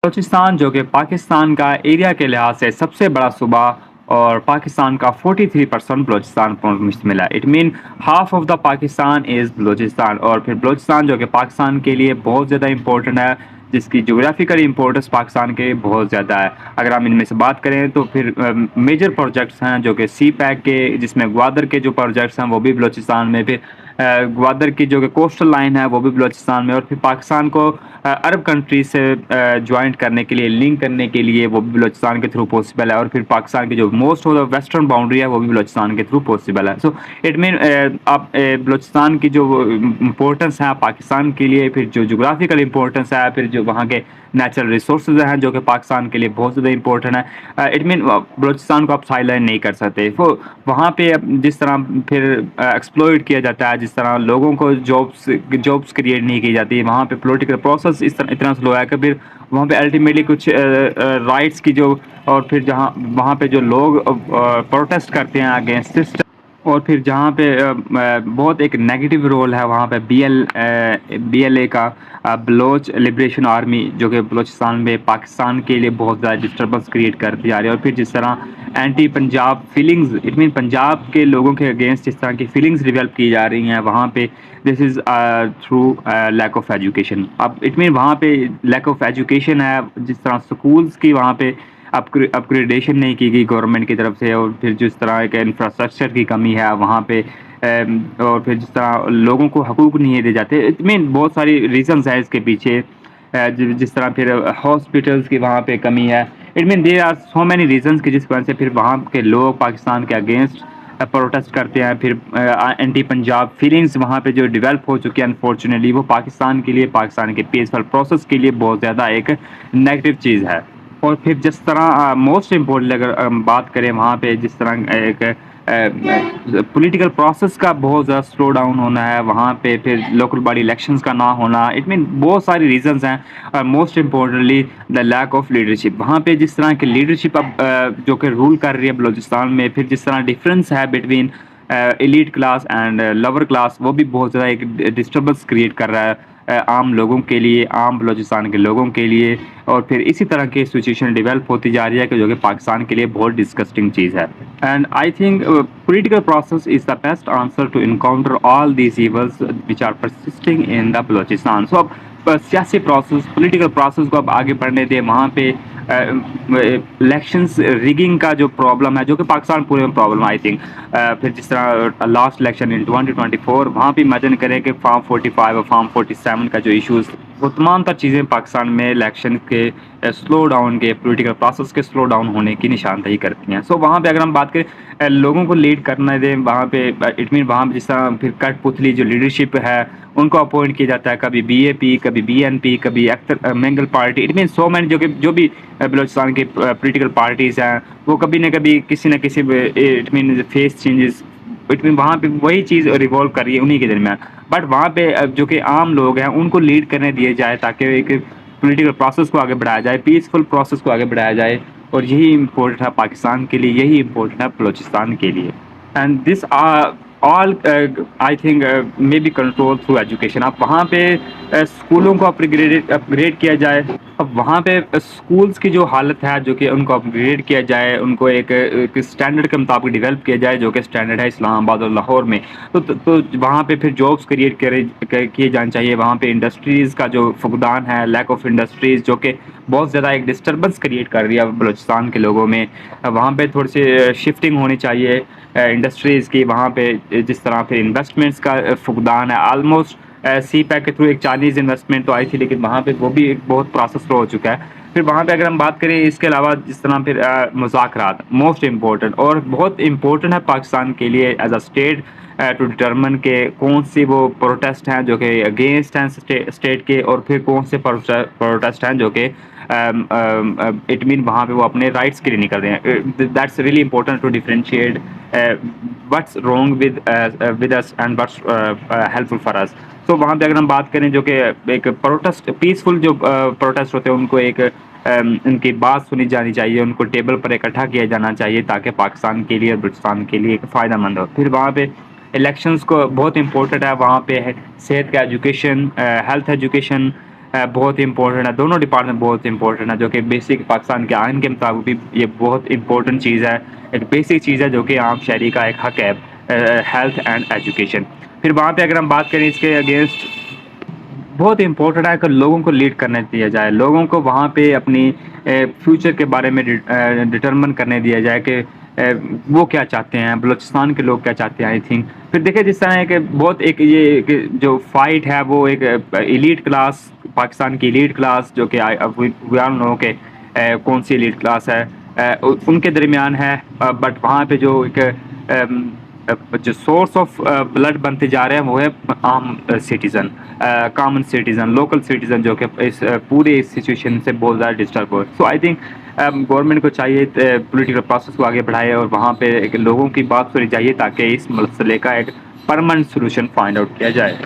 بلوچستان جو کہ پاکستان کا ایریا کے لحاظ سے سب سے بڑا صوبہ اور پاکستان کا 43% بلوچستان پر مشتمل ہے. It mean half of the Pakistan is Balochistan. اور پھر بلوچستان جو کہ پاکستان کے لیے بہت زیادہ امپورٹنٹ ہے، جس کی جغرافیکل امپورٹنس پاکستان کے بہت زیادہ ہے. اگر ہم ان میں سے بات کریں تو پھر میجر پروجیکٹس ہیں جو کہ سی پیک کے، جس میں گوادر کے جو پروجیکٹس ہیں وہ بھی بلوچستان میں، پھر گوادر کی جو کہ کوسٹل لائن ہے وہ بھی بلوچستان میں، اور پھر پاکستان کو عرب کنٹریز سے جوائنٹ کرنے کے لیے، لنک کرنے کے لیے وہ بھی بلوچستان کے تھرو پاسبل ہے. اور پھر پاکستان کی جو most of the western boundary ہے وہ بھی بلوچستان کے تھرو پاسبل ہے. سو اٹ مین آپ بلوچستان کی جو امپورٹنس ہے پاکستان کے لیے، پھر جو جغرافیکل امپورٹنس ہے، پھر جو وہاں کے نیچرل ریسورسز ہیں جو کہ پاکستان کے لیے بہت زیادہ امپورٹنٹ ہے. اٹ مین بلوچستان کو آپ سائڈ لائن نہیں کر سکتے. وہاں پہ جس طرح پھر ایکسپلوئٹ کیا جاتا ہے، جس طرح لوگوں کو جابس کریٹ نہیں کی جاتی، وہاں پہ پولیٹیکل پروسیس اس طرح اتنا سلو ہے کہ پھر وہاں پہ الٹیمیٹلی کچھ رائٹس کی جو، اور پھر جہاں وہاں پہ جو لوگ پروٹیسٹ کرتے ہیں اگینسٹ سسٹم، اور پھر جہاں پہ بہت ایک نیگیٹو رول ہے وہاں پہ بی ایل اے کا، بلوچ لبریشن آرمی، جو کہ بلوچستان میں پاکستان کے لیے بہت زیادہ ڈسٹربنس کریٹ کرتی جا رہی ہے. اور پھر جس طرح anti Punjab feelings, it mean Punjab کے لوگوں کے اگینسٹ جس طرح کی فیلنگز ڈیولپ کی جا رہی ہیں وہاں پہ، this is through lack of education. اب اٹ مین وہاں پہ لیک آف ایجوکیشن ہے، جس طرح سکولز کی وہاں پہ اپگریڈیشن نہیں کی گئی گورنمنٹ کی طرف سے، اور پھر جس طرح ایک انفراسٹرکچر کی کمی ہے وہاں پہ، اور پھر جس طرح لوگوں کو حقوق نہیں دیے جاتے. اٹ مین بہت ساری ریزنز ہیں اس کے پیچھے، جس طرح پھر ہاسپٹلس کی وہاں پہ کمی ہے. It mean there are so many reasons کی جس وجہ سے پھر وہاں کے لوگ پاکستان کے اگینسٹ پروٹیسٹ کرتے ہیں. پھر اینٹی پنجاب فیلنگز وہاں پہ جو ڈیولپ ہو چکی ہے انفارچونیٹلی، وہ پاکستان کے لیے، پاکستان کے پیسفل پروسیس کے لیے بہت زیادہ ایک نیگیٹو چیز ہے. اور پھر جس طرح موسٹ امپورٹنٹ اگر ہم بات کریں وہاں پہ، جس طرح ایک پولیٹیکل پروسیس کا بہت زیادہ سلو ڈاؤن ہونا ہے وہاں پہ، پھر لوکل باڈی الیکشنز کا نہ ہونا، اٹ مین بہت ساری ریزنز ہیں. Most importantly the lack of leadership. وہاں پہ جس طرح کی لیڈرشپ اب جو کہ رول کر رہی ہے بلوچستان میں، پھر جس طرح ڈفرینس ہے between elite class and lower class, وہ بھی بہت زیادہ ایک ڈسٹربنس کریٹ کر رہا ہے عام لوگوں کے لیے، عام بلوچستان کے لوگوں کے لیے. اور پھر اسی طرح کی سچویشن ڈیولپ ہوتی جا رہی ہے کہ جو کہ پاکستان کے لیے بہت ڈسکسٹنگ چیز ہے. And I think political process is the best answer to encounter all these events which are persisting in the Balochistan. So اب سیاسی پروسیس، پولیٹیکل پروسیس کو اب آگے بڑھنے دیں. وہاں پہ الیکشنز ریگنگ کا جو پرابلم ہے، جو کہ پاکستان پورے میں پرابلم آئی تھنک، پھر جس طرح لاسٹ الیکشن ان 2024 وہاں بھی امیجن کریں کہ فارم 45 اور فارم 47 کا جو ایشوز، وہ تمام تر چیزیں پاکستان میں الیکشن کے سلو ڈاؤن کے، پولیٹیکل پروسیس کے سلو ڈاؤن ہونے کی نشاندہی کرتی ہیں. سو وہاں پہ اگر ہم بات کریں لوگوں کو لیڈ کرنا دیں وہاں پہ، اٹ مین وہاں پہ جس طرح پھر کٹ پتلی جو لیڈرشپ ہے ان کو اپوائنٹ کیا جاتا ہے، کبھی بی اے پی، کبھی بی این پی، کبھی مینگل پارٹی. اٹ مین سو مین جو بھی بلوچستان کی پولیٹیکل پارٹیز ہیں وہ کبھی نہ کبھی کسی نہ کسی it mean face changes, it mean وہاں پہ وہی چیز ریوالو کر رہی ہے انہی کے درمیان. بٹ وہاں پہ جو کہ عام لوگ ہیں ان کو لیڈ کرنے دیے جائے تاکہ ایک پولیٹیکل پروسیس کو آگے بڑھایا جائے، پیسفل پروسیس کو آگے بڑھایا جائے. اور یہی امپورٹنٹ ہے پاکستان کے لیے، یہی امپورٹنٹ ہے بلوچستان کے لیے. And this all I think may be control through education. اب وہاں پہ اسکولوں کو اپگریڈ کیا جائے. اب وہاں پہ اسکولس کی جو حالت ہے جو کہ ان کو اپگریڈ کیا جائے، ان کو ایک اسٹینڈرڈ کے مطابق ڈیولپ کیا جائے جو کہ اسٹینڈرڈ ہے اسلام آباد اور لاہور میں. تو وہاں پہ پھر جابس کریٹ کیے جانے چاہیے. وہاں پہ انڈسٹریز کا جو فقدان ہے، لیک آف انڈسٹریز، جو کہ بہت زیادہ ایک ڈسٹربنس کریٹ کر رہی ہے بلوچستان کے لوگوں میں، وہاں پہ تھوڑی سی شفٹنگ ہونی چاہیے انڈسٹریز کی. وہاں پہ جس طرح پھر انویسٹمنٹس کا فقدان ہے، آلموسٹ سی پیک کے تھرو ایک چائنیز انویسٹمنٹ تو آئی تھی لیکن وہاں پہ وہ بھی ایک بہت پروسیس ہو چکا ہے. پھر وہاں پہ اگر ہم بات کریں اس کے علاوہ جس طرح پھر مذاکرات موسٹ امپورٹنٹ اور بہت امپورٹنٹ ہے پاکستان کے لیے as a state to determine کہ کون سی وہ پروٹیسٹ ہیں جو کہ اگینسٹ ہیں اسٹیٹ کے، اور پھر کون سے پروٹیسٹ ہیں جو کہ اٹ مین وہاں پہ وہ اپنے رائٹس کے لیے نکل رہے ہیں. That's really important to differentiate what's wrong with us and what's helpful for us. تو وہاں پہ اگر ہم بات کریں جو کہ ایک پروٹیسٹ، پیسفل جو پروٹیسٹ ہوتے ہیں ان کو ایک ان کی بات سنی جانی چاہیے، ان کو ٹیبل پر اکٹھا کیا جانا چاہیے تاکہ پاکستان کے لیے اور بلوچستان کے لیے ایک فائدہ مند ہو. پھر وہاں پہ الیکشنز کو بہت امپورٹنٹ ہے. وہاں پہ صحت کا ایجوکیشن، ہیلتھ ایجوکیشن، بہت امپورٹنٹ ہے. دونوں ڈپارٹمنٹ بہت امپورٹنٹ ہے جو کہ بیسک پاکستان کے آئین کے مطابق بھی یہ بہت امپورٹنٹ چیز ہے, ایک بیسک چیز ہے جو کہ عام شہری کا ایک حق ہے, ہیلتھ اینڈ ایجوکیشن. پھر وہاں پہ اگر ہم بات کریں اس کے اگینسٹ, بہت امپورٹنٹ ہے کہ لوگوں کو لیڈ کرنے دیا جائے, لوگوں کو وہاں پہ اپنی فیوچر کے بارے میں ڈٹرمن کرنے دیا جائے کہ وہ کیا چاہتے ہیں, بلوچستان کے لوگ کیا چاہتے ہیں. آئی تھنک پھر دیکھیں جس طرح ہے کہ بہت ایک یہ جو فائٹ ہے وہ ایک ایلیٹ کلاس, پاکستان کی ایلیٹ کلاس جو کہ لوگوں کے کون سی ایلیٹ کلاس ہے ان کے درمیان ہے, بٹ وہاں پہ جو ایک جو سورس آف بلڈ بنتے جا رہے ہیں وہ ہے عام citizen, common citizen, local citizen, جو کہ اس پورے سچویشن سے بہت زیادہ disturb who. So I think government کو چاہیے پولیٹیکل پروسیس کو آگے بڑھائے اور وہاں پہ لوگوں کی بات سنی چاہیے تاکہ اس مسئلے کا ایک پرماننٹ سولوشن فائنڈ آؤٹ کیا جائے.